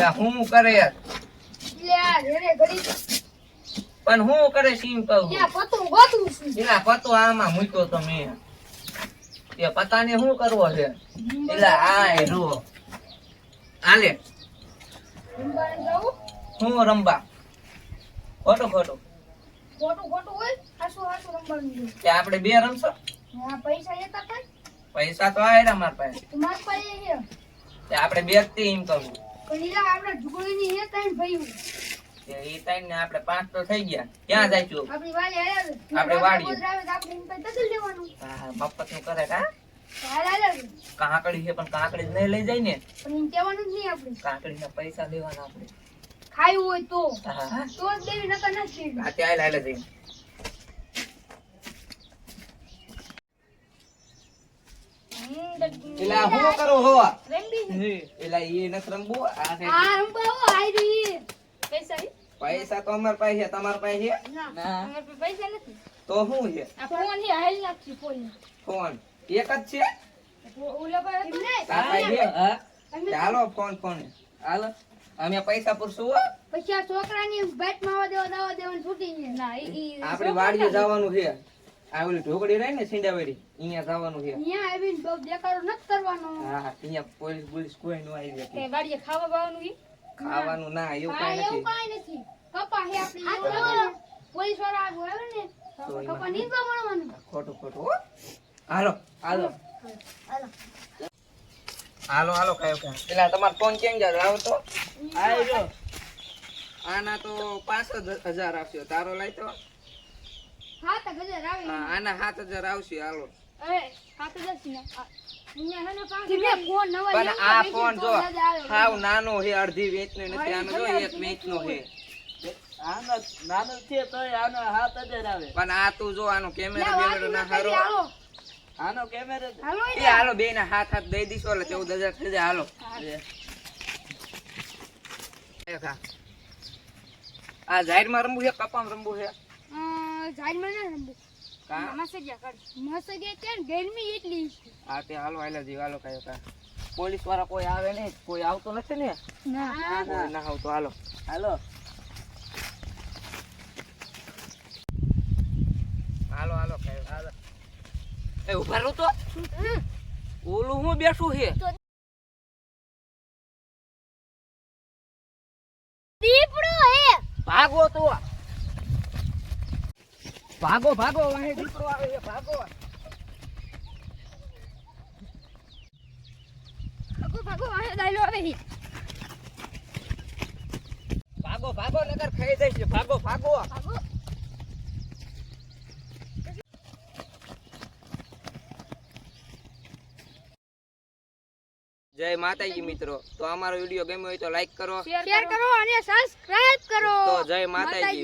હું કરે યાર લે આ રે ઘડી પણ હું કરે સીમ કહું યા પતું ગોતું છું એલા પતો આમાં મૂક્યો તો મેં તે પતાને શું કરવો છે એલા આય રો આલે રંબાને જાવું હું રંબા ખોટું ખોટું ખોટું ખોટું હોય હાસુ હાસુ રંબાનું કે આપણે બે રમશો હા પૈસા લેતા કઈ પૈસા તો આયરા માર પાસે તમાર પાસે હે તે આપણે બે જ એમ કરવું પણ ઈલા આપણે ઝુગડીની હે તઈ ભયું તે ઈ ટાઈમ ને આપણે પાંચ તો થઈ ગયા ક્યાં જાઈશું આપણી વાલી આયા આપણે વાડીએ. આવે તો આપણે એમ કઈ તદલ લેવાનું હા મફત નું કરે કા હાલ હાલ કાકડી છે પણ કાકડી જ નહીં લઈ જાય ને પણ એમ કહેવાનું જ નહીં આપણે કાકડી ના પૈસા લેવાના આપણે ખાયું હોય તો હા તો જ દેવી નકર નથી દેવી આ ત્યાં હાલે જઈને એલા હું કરો હો રંબી એલા ઈ નથી રમવું આ છે આ રંબાવો આઈ રહી પૈસા હે? પૈસા તો અમાર પાસે છે તમાર પાસે છે ના ના. અમાર પાસે પૈસા નથી તો શું છે આ ફોન હે હાલ નાખી ફોન ફોન એક જ છે ઓલા પર હતું ને તાર પાસે છે હા અમે ચાલો ફોન ફોન હાલો અમે પૈસા પૂરશું હો પછી આ છોકરાની બેટ માં દાવા દેવાનું છૂટી ગયું ના ઈ આપણી વાડીએ જવાનું છે આ ઓલી ઢોકળી રહી ને સિંડાવેરી અહીંયા જવાનું છે અહીંયા આવીને બહુ દેખાડો નથી કરવાનો હા અહીંયા પોલીસ કોઈ નો આવી કે વાડીએ ખાવા બાવાનું ઈ ખાવાનું ના એવું હા કઈ એવું નથી કાઈ નથી કપા હે આપણી પોલીસ વાળા આવે ને તો કપા નહીં મળવાનું ખોટું ખોટું હો હાલો હાલો હાલો હાલો હાલો કયો પેલા તમારો ફોન કેમ જાય આવો તો આયો આના તો 5000 આવશે તારો લાય તો હા તો ગજર આવી હા, આના 7000 આવશે હાલો એ હા તો દસ ને અહીંયા હે ને પાંચ ફોન નવા પણ લેવા આ પૈસા ફોન જો તો યાદ આવ્યો. હાવ નાનો છે અડધી વેચનો નથી આનો જો એક વેચનો છે આનો નાનો છે તોય આનો 7000 આવે પણ આ તું જો આનો લે, કેમેરા વાંચી બેમેરા ના નથી, હારો હાલો આનો કેમેરા હાલો એ હાલો બે ના હાથ દઈ દીશો એટલે 14000 થઈ જાય હાલો એ ખા. આ જાહેરમાં રમવું છે કપામાં રમવું છે ઝાડમાં ના રમવું કા મસજ્યા કર મસજ્યા કેમ ગરમી એટલી છે. આ તે હાલો હાલે જી હાલો કયો કા પોલીસ વાળા કોઈ આવે નહીં કોઈ આવતો નથી ને ના કોઈ ના આવતો હાલો હાલો હાલો હાલો કયો હાલો એ ઉભા રહો તો ઓલું હું બેઠું છે દીપડો હે ભાગો તો ભાગો ભાગો વાહે દીકરો આવે છે ભાગો ભાગો ભાગો આ દાઈલો આવે હી ભાગો ભાગો નગર ખાઈ જાય છે ભાગો ભાગો ભાગો જય માતાજી મિત્રો તો અમારો વિડીયો ગમ્યો હોય તો લાઈક કરો શેર કરો અને સબસ્ક્રાઇબ કરો તો જય માતાજી